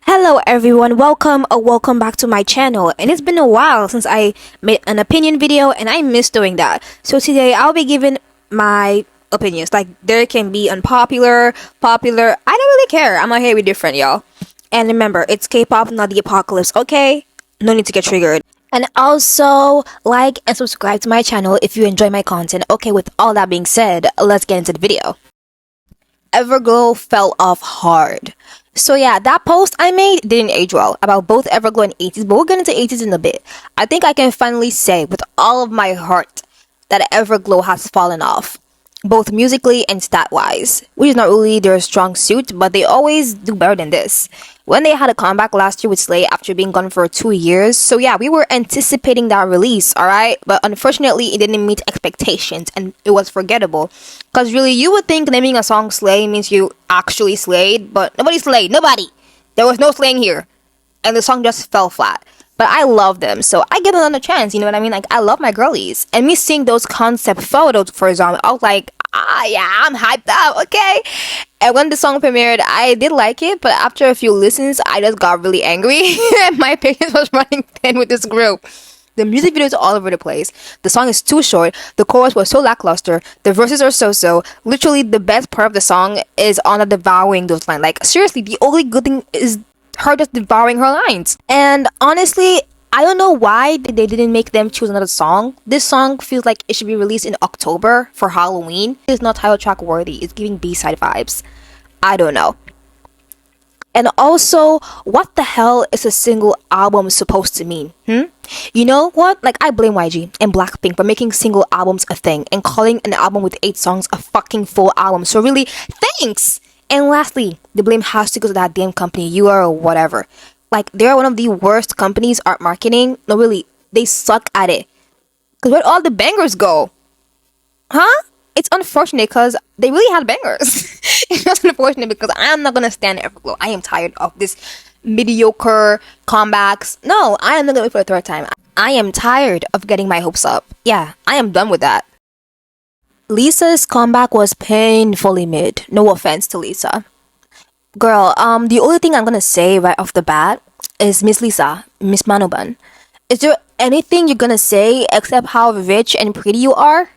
Hello everyone, welcome or welcome back to my channel. And it's been a while since I made an opinion video and I miss doing that. So today I'll be giving my opinions. Like there can be unpopular, popular. I don't really care. I'm not here to be different, y'all. And remember, it's K-pop, not the apocalypse, okay? No need to get triggered. And also like and subscribe to my channel if you enjoy my content. Okay, with all that being said, let's get into the video. Everglow fell off hard. So yeah, that post I made didn't age well about both Everglow and 80s, but we'll get into 80s in a bit. I think I can finally say with all of my heart that Everglow has fallen off, both musically and stat-wise, which is not really their strong suit, but they always do better than this. When they had a comeback last year with Slay after being gone for 2 years, so yeah, we were anticipating that release, alright? But unfortunately, it didn't meet expectations and it was forgettable. Because really, you would think naming a song Slay means you actually slayed, but nobody slayed, nobody! There was no slaying here. And the song just fell flat. But I love them, so I give them another chance, you know what I mean? Like, I love my girlies. And me seeing those concept photos for example, I was like, yeah, I'm hyped up, okay? And when the song premiered, I did like it, but after a few listens, I just got really angry. And my patience was running thin with this group. The music video is all over the place. The song is too short. The chorus was so lackluster. The verses are so-so. Literally, the best part of the song is Anna devouring those lines. Like, seriously, the only good thing is her just devouring her lines. And honestly, I don't know why they didn't make them choose another song. This song feels like it should be released in October for Halloween. It's not title track worthy. It's giving B-side vibes. I don't know. And also, what the hell is a single album supposed to mean? You know what? Like, I blame YG and Blackpink for making single albums a thing and calling an album with 8 songs a fucking full album. So really, thanks! And lastly, the blame has to go to that damn company, UR or whatever. Like, they're one of the worst companies art marketing. No, really, they suck at it. Because where'd all the bangers go? Huh? It's unfortunate because they really had bangers. It's just unfortunate because I am not going to stand Everglow. I am tired of this mediocre comebacks. No, I am not going to wait for the third time. I am tired of getting my hopes up. Yeah, I am done with that. Lisa's comeback was painfully mid. No offense to Lisa. Girl, the only thing I'm gonna say right off the bat is Miss Lisa, Miss Manoban. Is there anything you're gonna say except how rich and pretty you are?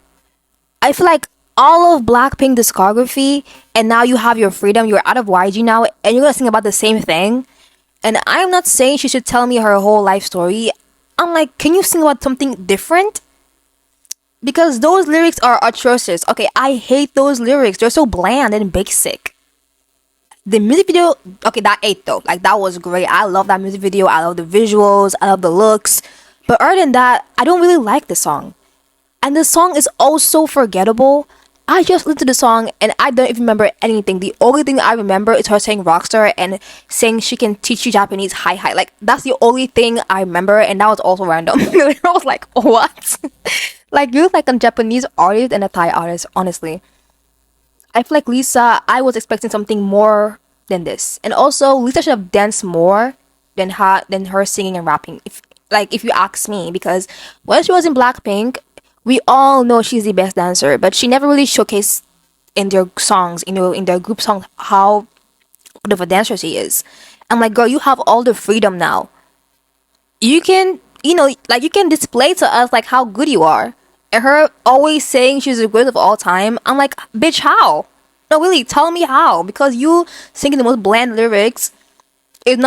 I feel like all of Blackpink discography, and now you have your freedom, you're out of YG now, and you're gonna sing about the same thing. And I'm not saying she should tell me her whole life story. I'm like, can you sing about something different? Because those lyrics are atrocious. Okay, I hate those lyrics. They're so bland and basic. The music video, okay, that ate though. Like, that was great. I love that music video. I love the visuals. I love the looks. But other than that, I don't really like the song. And the song is also forgettable. I just listened to the song and I don't even remember anything. The only thing I remember is her saying rockstar and saying she can teach you Japanese hi. Like, that's the only thing I remember, and that was also random. I was like, what? Like, you look like a Japanese artist and a Thai artist, honestly. I feel like Lisa, I was expecting something more than this. And also, Lisa should have danced more than her singing and rapping. If you ask me, because when she was in Blackpink, we all know she's the best dancer, but she never really showcased in their songs, in their group songs, how good of a dancer she is. I'm like, girl, you have all the freedom now. You can, you can display to us, like, how good you are. And her always saying she's the greatest of all time. I'm like, bitch, how? No, really, tell me how. Because you singing the most bland lyrics, does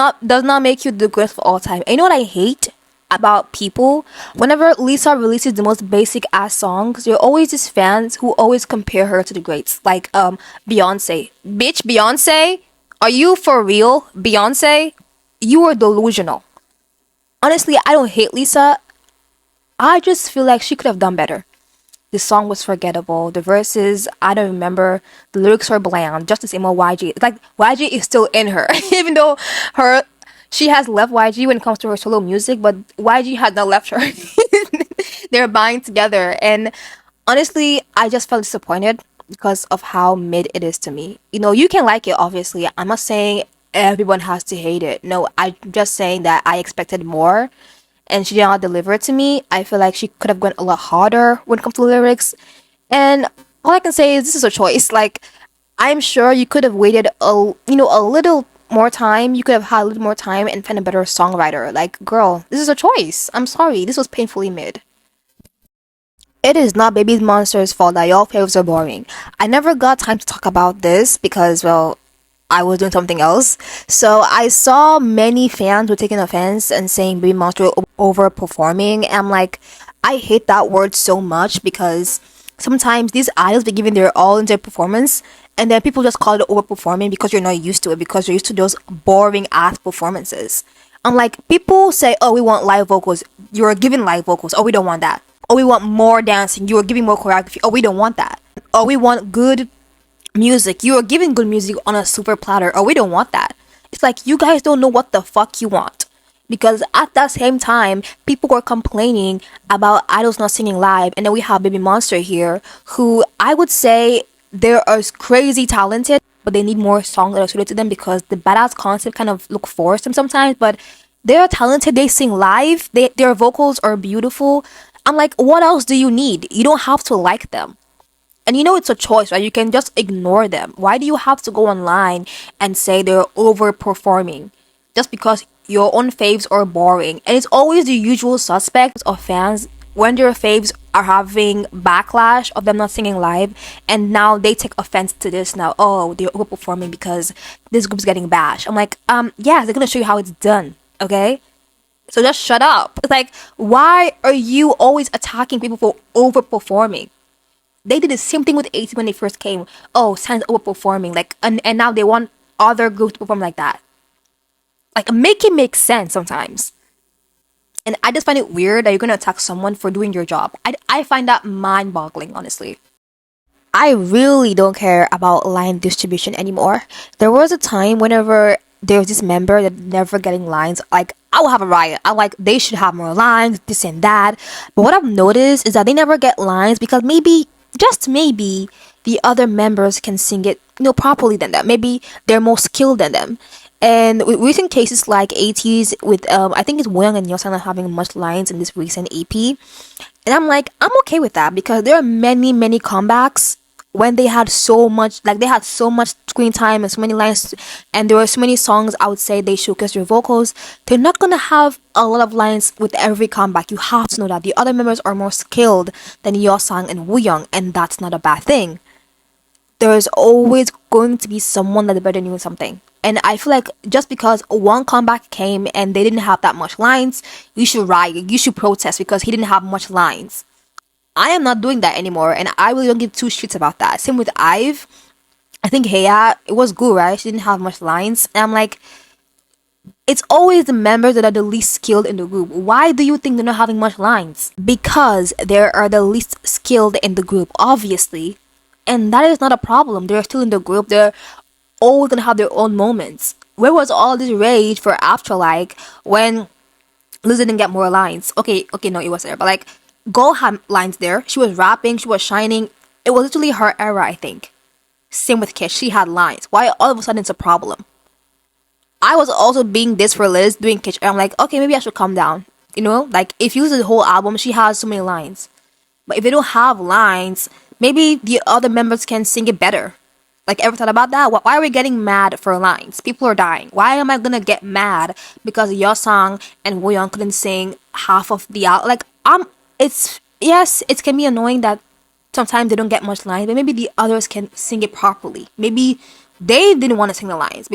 not make you the greatest of all time. And you know what I hate about people? Whenever Lisa releases the most basic ass songs, there are always these fans who always compare her to the greats. Like Beyonce. Bitch, Beyonce? Are you for real? Beyonce? You are delusional. Honestly, I don't hate Lisa. I just feel like she could have done better. The song was forgettable. The verses, I don't remember. The lyrics were bland. Just the same old YG. It's like YG is still in her. Even though she has left YG when it comes to her solo music, but YG has not left her. They're buying together. And honestly, I just felt disappointed because of how mid it is to me. You can like it, obviously. I'm not saying everyone has to hate it. No, I'm just saying that I expected more. And she did not deliver it to me. I feel like she could have gone a lot harder when it comes to lyrics. And all I can say is this is a choice. Like, I'm sure you could have waited a little more time, you could have had a little more time and find a better songwriter. Like, girl, this is a choice. I'm sorry, this was painfully mid. It is not Baby Monster's fault that y'all faves are boring. I never got time to talk about this because, well, I was doing something else. So I saw many fans were taking offense and saying Baby Monster overperforming. And I'm like, I hate that word so much because sometimes these idols be giving their all in their performance, and then people just call it overperforming because you're not used to it, because you're used to those boring ass performances. I'm like, people say, oh, we want live vocals. You're giving live vocals. Oh, we don't want that. Oh, we want more dancing. You are giving more choreography. Oh, we don't want that. Oh, we want good music. You are giving good music on a super platter. Oh, we don't want that. It's like, you guys don't know what the fuck you want. Because at that same time, people were complaining about idols not singing live, and then we have Baby Monster here, who I would say they are crazy talented, but they need more songs that are suited to them because the badass concept kind of look forced them sometimes. But they are talented. They sing live. Their vocals are beautiful. I'm like, what else do you need? You don't have to like them. And you know it's a choice, right? You can just ignore them. Why do you have to go online and say they're overperforming? Just because your own faves are boring. And it's always the usual suspects of fans when their faves are having backlash of them not singing live, and now they take offense to this now. Oh, they're overperforming because this group's getting bashed. I'm like, yeah, they're gonna show you how it's done, okay? So just shut up. It's like, why are you always attacking people for overperforming? They did the same thing with AT when they first came. Oh, San's overperforming. Like, and now they want other groups to perform like that. Like, make it make sense sometimes. And I just find it weird that you're gonna attack someone for doing your job. I find that mind-boggling, honestly. I really don't care about line distribution anymore. There was a time whenever there was this member that never getting lines, like, I will have a riot. I'm like, they should have more lines, this and that. But what I've noticed is that they never get lines because maybe, just maybe, the other members can sing it, properly than them. Maybe they're more skilled than them. And with recent cases like AT's with I think it's Woyoung and Yeosang not having much lines in this recent EP, and I'm like, I'm okay with that because there are many comebacks when they had so much, like, they had so much screen time and so many lines, and there were so many songs I would say they showcase their vocals. They're not gonna have a lot of lines with every comeback. You have to know that the other members are more skilled than Yeosang and Woyoung, and that's not a bad thing. There's always going to be someone that's better than you in something. And I feel like just because one comeback came and they didn't have that much lines, you should riot, you should protest because he didn't have much lines. I am not doing that anymore, and I really don't give two shits about that. Same with IVE. I think Heya, it was good, right? She didn't have much lines. And I'm like, it's always the members that are the least skilled in the group. Why do you think they're not having much lines? Because they are the least skilled in the group, obviously. And that is not a problem. They're still in the group. They're always gonna have their own moments. Where was all this rage for Afterlike when Liz didn't get more lines? Okay, no, it was there. But like, Go had lines there. She was rapping. She was shining. It was literally her era, I think. Same with Kish. She had lines. Why all of a sudden it's a problem? I was also being this for Liz doing Kish. And I'm like, okay, maybe I should calm down. Like, if you listen to the whole album, she has so many lines. But if they don't have lines, maybe the other members can sing it better. Like, ever thought about that? Why are we getting mad for lines? People are dying. Why am I gonna get mad because Yeosang and Woyoung couldn't sing half of the album? Like, yes, it can be annoying that sometimes they don't get much lines, but maybe the others can sing it properly. Maybe they didn't want to sing the lines.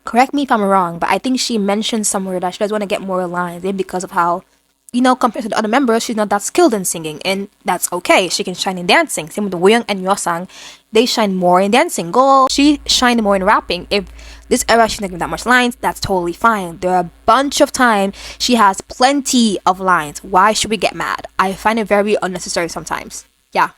Correct me if I'm wrong, but I think she mentioned somewhere that she does want to get more lines, maybe because of how, compared to the other members, she's not that skilled in singing, and that's okay. She can shine in dancing. Same with Woyoung and Yeosang. They shine more in dancing. She shined more in rapping. If this era she's not giving that much lines, that's totally fine. There are a bunch of time she has plenty of lines. Why should we get mad? I find it very unnecessary sometimes. Yeah.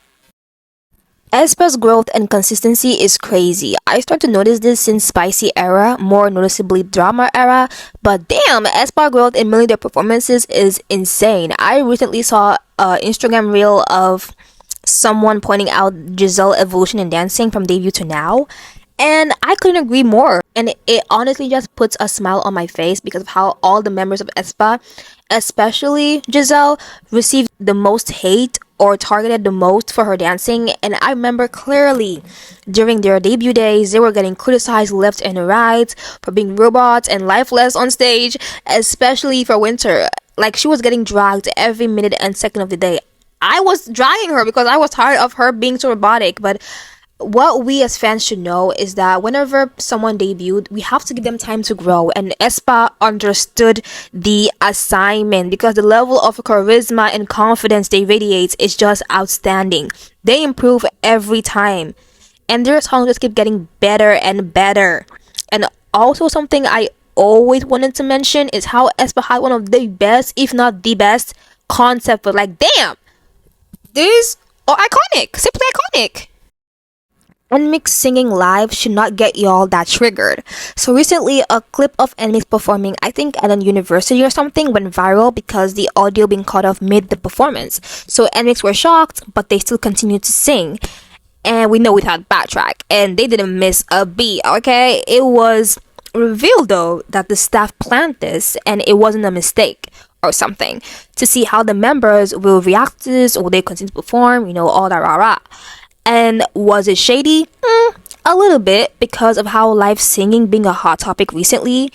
aespa's growth and consistency is crazy. I start to notice this since Spicy era, more noticeably Drama era, but damn, aespa growth in many of their performances is insane. I recently saw an Instagram reel of someone pointing out Giselle evolution in dancing from debut to now, and I couldn't agree more. And it honestly just puts a smile on my face because of how all the members of aespa, especially Giselle, received the most hate or targeted the most for her dancing, and I remember clearly during their debut days they were getting criticized left and right for being robots and lifeless on stage, especially for Winter. Like, she was getting dragged every minute and second of the day. I was dragging her because I was tired of her being so robotic. But what we as fans should know is that whenever someone debuted, we have to give them time to grow, and aespa understood the assignment because the level of charisma and confidence they radiate is just outstanding. They improve every time, and their songs just keep getting better and better. And also, something I always wanted to mention is how aespa had one of the best, if not the best, concept. But like, damn, these are iconic, simply iconic. NMIXX singing live should not get y'all that triggered. So recently, a clip of NMIXX performing, I think at a university or something, went viral because the audio being cut off mid the performance. So NMIXX were shocked, but they still continued to sing. And we know without backtrack, and they didn't miss a beat, okay? It was revealed though that the staff planned this and it wasn't a mistake or something, to see how the members will react to this, or will they continue to perform, all that rah. And was it shady? A little bit, because of how live singing being a hot topic recently,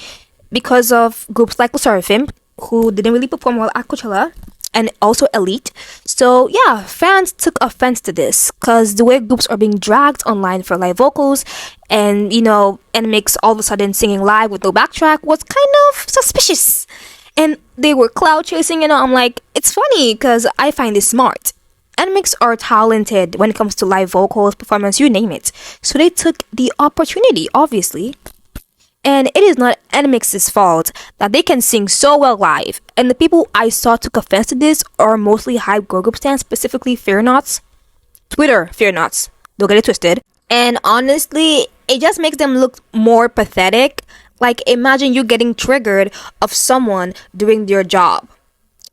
because of groups like LE who didn't really perform well at Coachella, and also Elite. So yeah, fans took offense to this because the way groups are being dragged online for live vocals, and NMIXX all of a sudden singing live with no backtrack was kind of suspicious. And they were cloud chasing, I'm like, it's funny because I find this smart. NMIXX are talented when it comes to live vocals, performance, you name it. So they took the opportunity, obviously. And it is not NMIXX's fault that they can sing so well live. And the people I saw took offense to this are mostly hype girl group stands, specifically Fear Nots. Twitter Fear Nots. Don't get it twisted. And honestly, it just makes them look more pathetic. Like, imagine you getting triggered of someone doing their job.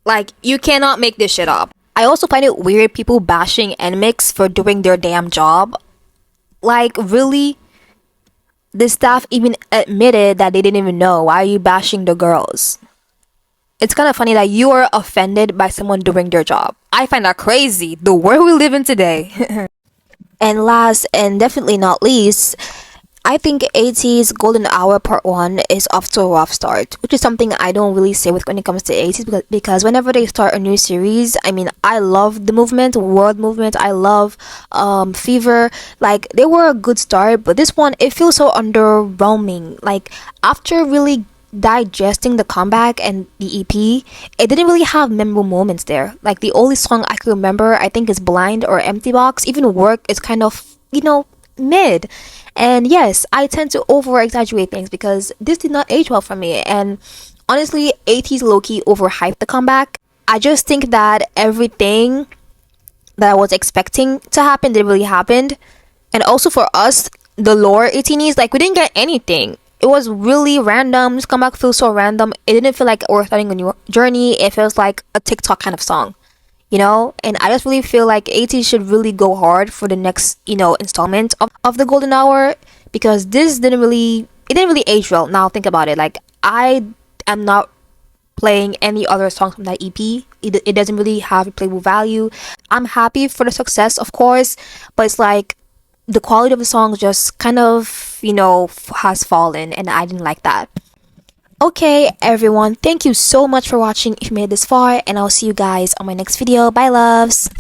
Like, you cannot make this shit up. I also find it weird people bashing NMIXX for doing their damn job. Like, really? The staff even admitted that they didn't even know. Why are you bashing the girls? It's kind of funny that you are offended by someone doing their job. I find that crazy. The world we live in today. And last and definitely not least, I think ATEEZ's Golden Hour Part 1 is off to a rough start, which is something I don't really say with when it comes to ATEEZ, because whenever they start a new series, I love the movement, world movement, I love Fever, like, they were a good start, but this one, it feels so underwhelming. Like, after really digesting the comeback and the EP, it didn't really have memorable moments there. Like, the only song I could remember, I think, is Blind or Empty Box. Even Work is kind of, mid. And yes, I tend to over exaggerate things because this did not age well for me. And honestly, ATEEZ low-key overhyped the comeback. I just think that everything that I was expecting to happen didn't really happen. And also for us, the lower 18s, like, we didn't get anything. It was really random. This comeback feels so random. It didn't feel like we're starting a new journey. It feels like a TikTok kind of song. And I just really feel like ATEEZ should really go hard for the next, installment of the Golden Hour, because this didn't really age well. Now think about it. Like, I am not playing any other songs from that EP. It doesn't really have a playable value. I'm happy for the success, of course, but it's like the quality of the songs just kind of, has fallen, and I didn't like that. Okay, everyone, thank you so much for watching if you made it this far, and I'll see you guys on my next video. Bye, loves!